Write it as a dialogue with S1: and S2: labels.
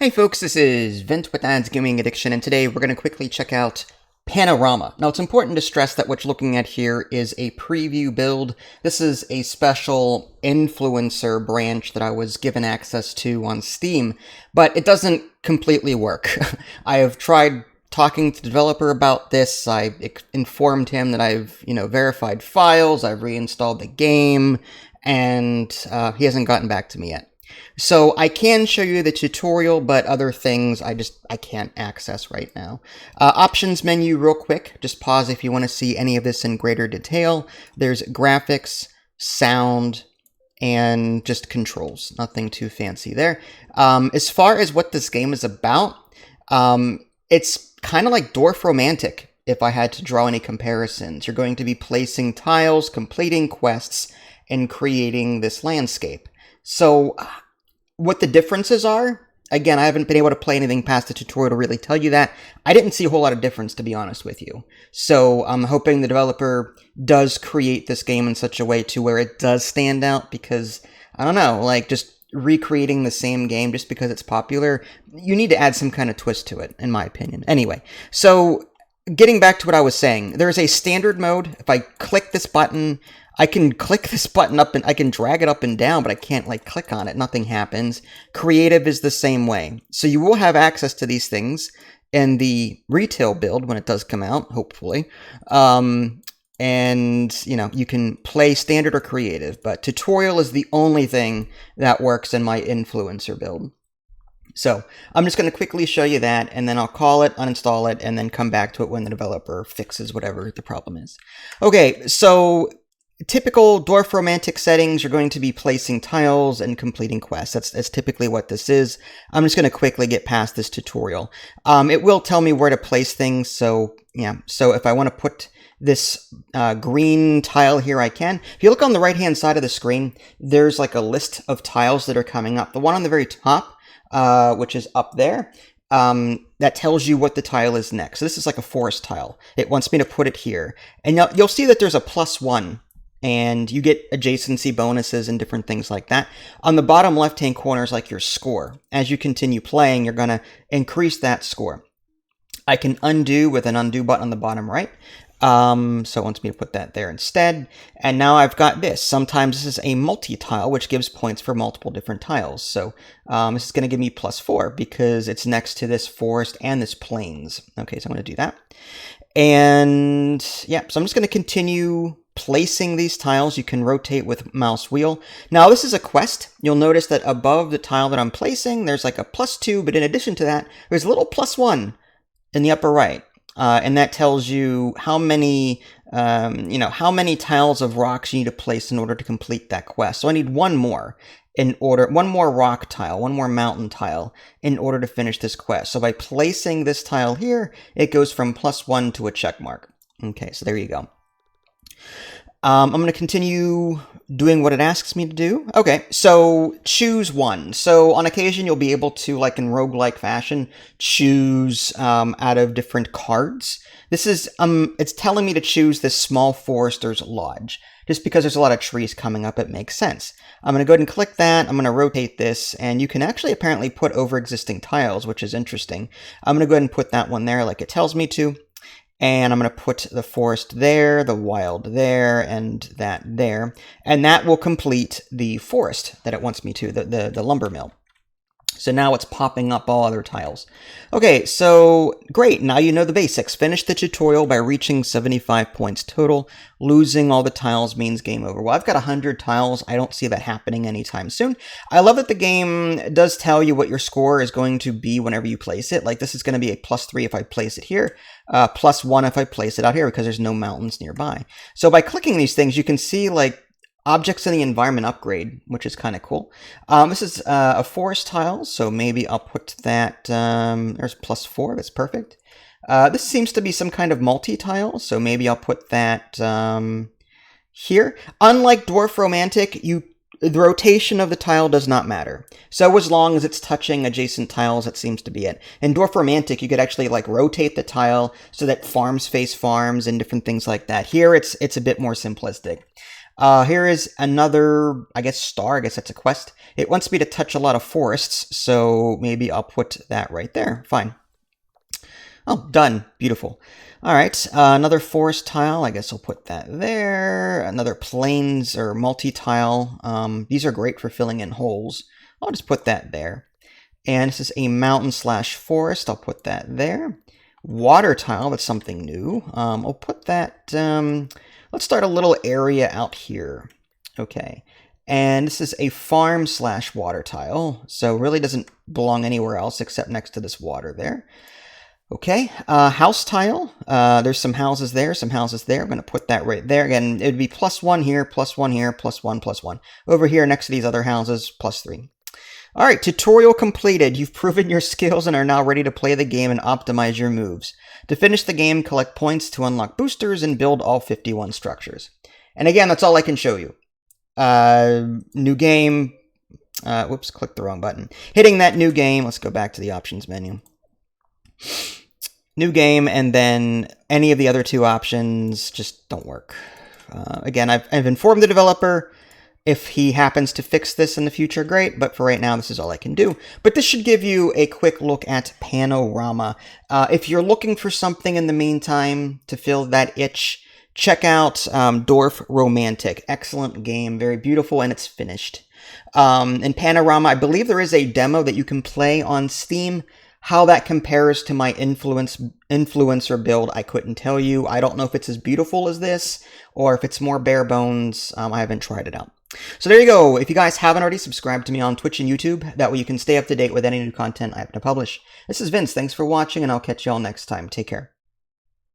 S1: Hey folks, this is Vint with Ad's Gaming Addiction, and today we're going to quickly check out Panorama. Now it's important to stress that what you're looking at here is a preview build. This is a special influencer branch that I was given access to on Steam, but it doesn't completely work. I have tried talking to the developer about this. I informed him that I've, verified files, I've reinstalled the game, and he hasn't gotten back to me yet. So I can show you the tutorial, but other things I can't access right now. Options menu real quick. Just pause if you want to see any of this in greater detail. There's graphics, sound, and just controls. Nothing too fancy there. As far as what this game is about, it's kind of like Dwarf Romantic, if I had to draw any comparisons. You're going to be placing tiles, completing quests, and creating this landscape. So what the differences are, again, I haven't been able to play anything past the tutorial to really tell you that. I didn't see a whole lot of difference, to be honest with you. So I'm hoping the developer does create this game in such a way to where it does stand out, because, I don't know, like just recreating the same game just because it's popular, you need to add some kind of twist to it, in my opinion. Anyway, so getting back to what I was saying, there's a standard mode. If I click this button, I can click this button up and I can drag it up and down, but I can't click on it. Nothing happens. Creative is the same way. So you will have access to these things in the retail build when it does come out, hopefully. And, you can play standard or creative, but tutorial is the only thing that works in my influencer build. So I'm just going to quickly show you that, and then I'll call it, uninstall it, and then come back to it when the developer fixes whatever the problem is. Okay, so typical Dwarf Romantic settings, you're going to be placing tiles and completing quests. That's typically what this is. I'm just going to quickly get past this tutorial. It will tell me where to place things, so yeah. So if I want to put this green tile here, I can. If you look on the right-hand side of the screen, there's like a list of tiles that are coming up. The one on the very top, which is up there, that tells you what the tile is next. So this is like a forest tile. It wants me to put it here. And now you'll see that there's a +1. And you get adjacency bonuses and different things like that. On the bottom left-hand corner is like your score. As you continue playing, you're going to increase that score. I can undo with an undo button on the bottom right. So it wants me to put that there instead. And now I've got this. Sometimes this is a multi-tile, which gives points for multiple different tiles. So this is going to give me +4 because it's next to this forest and this plains. Okay, so I'm going to do that. And yeah, so I'm just going to continue placing these tiles. You can rotate with mouse wheel. Now this is a quest. You'll notice that above the tile that I'm placing, there's like a +2, but in addition to that, there's a little +1 in the upper right. And that tells you how many, how many tiles of rocks you need to place in order to complete that quest. So I need one more rock tile, one more mountain tile in order to finish this quest. So by placing this tile here, it goes from +1 to a check mark. Okay, so there you go. I'm going to continue doing what it asks me to do. Okay, so choose one. So on occasion, you'll be able to, like in roguelike fashion, choose out of different cards. This is, it's telling me to choose this small forester's lodge. Just because there's a lot of trees coming up, it makes sense. I'm going to go ahead and click that. I'm going to rotate this, and you can actually apparently put over existing tiles, which is interesting. I'm going to go ahead and put that one there like it tells me to. And I'm going to put the forest there, the wild there, and that there. And that will complete the forest that it wants me to, the lumber mill. So now it's popping up all other tiles. Okay, so great. Now you know the basics. Finish the tutorial by reaching 75 points total. Losing all the tiles means game over. Well, I've got 100 tiles. I don't see that happening anytime soon. I love that the game does tell you what your score is going to be whenever you place it. Like this is going to be a +3 if I place it here, +1 if I place it out here because there's no mountains nearby. So by clicking these things, you can see like objects in the environment upgrade, which is kind of cool. This is a forest tile, so maybe I'll put that, there's +4, that's perfect. This seems to be some kind of multi-tile, so maybe I'll put that here. Unlike Dwarf Romantic, the rotation of the tile does not matter. So as long as it's touching adjacent tiles, that seems to be it. In Dwarf Romantic, you could actually rotate the tile so that farms face farms and different things like that. Here, it's a bit more simplistic. Here is another, I guess, star. I guess that's a quest. It wants me to touch a lot of forests, so maybe I'll put that right there. Fine. Oh, done. Beautiful. All right, another forest tile. I guess I'll put that there. Another plains or multi-tile. These are great for filling in holes. I'll just put that there. And this is a mountain/forest. I'll put that there. Water tile, that's something new. I'll put that, let's start a little area out here. Okay. And this is a farm/water tile. So really doesn't belong anywhere else except next to this water there. Okay, house tile. There's some houses there, some houses there. I'm going to put that right there. Again, it would be +1 here, +1 here, +1, +1. Over here next to these other houses, +3. All right, tutorial completed. You've proven your skills and are now ready to play the game and optimize your moves. To finish the game, collect points to unlock boosters and build all 51 structures. And again, that's all I can show you. New game. Whoops, clicked the wrong button. Hitting that new game. Let's go back to the options menu. New game, and then any of the other two options just don't work. Again, I've informed the developer. If he happens to fix this in the future, great, but for right now, this is all I can do. But this should give you a quick look at Panorama. If you're looking for something in the meantime to fill that itch, check out Dwarf Romantic. Excellent game, very beautiful, and it's finished. In Panorama, I believe there is a demo that you can play on Steam. How that compares to my influencer build, I couldn't tell you. I don't know if it's as beautiful as this, or if it's more bare bones. I haven't tried it out. So there you go. If you guys haven't already, subscribe to me on Twitch and YouTube. That way you can stay up to date with any new content I have to publish. This is Vince. Thanks for watching, and I'll catch you all next time. Take care.